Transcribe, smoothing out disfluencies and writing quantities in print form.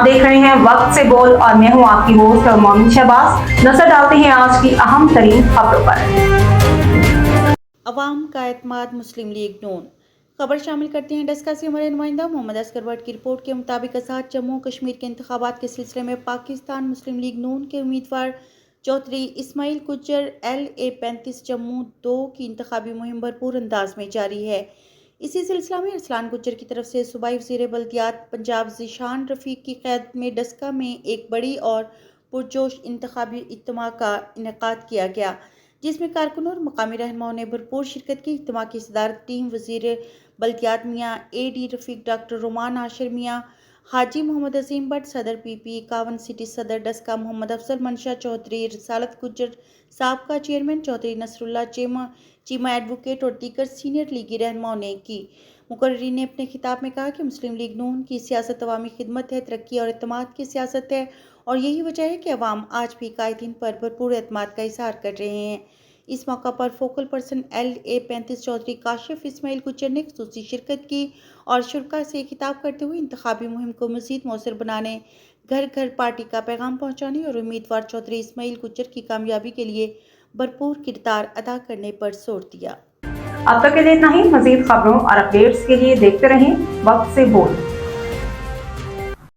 देख रहे हैं वक्त से बोल और मैं हूं आपकी होस्ट और मोमिन शहबाज। नजर डालते हैं आज की अहम तरीन खबरों पर। अवाम का एतमाद मुस्लिम लीग नून। खबर शामिल करते हैं डस्का से हमारे नुमाइंदा मोहम्मद असगर भट्ट की रिपोर्ट के मुताबिक आज़ाद जम्मू कश्मीर के इंतखाबात के सिलसिले में पाकिस्तान मुस्लिम लीग नून के उम्मीदवार चौधरी इस्माइल गुज्जर LA35 जम्मू 2 की इंतखाबी मुहिम भरपूर अंदाज में जारी है। इसी सिलसिला में अरसलान गुज्जर की तरफ से सूबाई वज़ीर बल्दियात पंजाब ज़ीशान रफ़ीक की क़यादत में डस्का में एक बड़ी और पुरजोश इंतखाबी इज्तिमा का इनेकाद किया गया, जिसमें कारकुनों और मकामी रहनुमाओं ने भरपूर शिरकत की। इज्तिमा की सदारत टीम वज़ीर बल्दियात मियाँ AD रफ़ीक, डॉक्टर रोमान आशिर मियाँ, हाजी मोहम्मद अजीम भट्ट, सदर PP 51 सिटी सदर डस्का मोहम्मद अफजल मंशा, चौधरी रिसालत गुज्जर, साबका चेयरमैन चौधरी नसरुल्लाह चीमा एडवोकेट और दीगर सीनियर लीगी रहनुमाओं ने की। मुकर्रिरीन ने अपने खिताब में कहा कि मुस्लिम लीग नून की सियासत अवामी खिदमत है, तरक्की और एतमाद की सियासत है और यही वजह है कि अवाम आज भी कायदीन पर भरपूर एतमाद का इजहार कर रहे हैं। इस मौका पर focal person LA35 Chaudhary Kashif Ismail Gujjar ने खुसूसी शिरकत की और शुरका से खिताब करते हुए इंतखाबी मुहिम को मज़ीद मौसर बनाने, घर घर पार्टी का पैगाम पहुँचाने और उम्मीदवार चौधरी इस्माइल गुज्जर की कामयाबी के लिए भरपूर किरदार अदा करने पर जोर दिया। अब तक के लिए इतना ही। मज़ीद खबरों और अपडेट्स के लिए देखते रहें वक्त से बोल।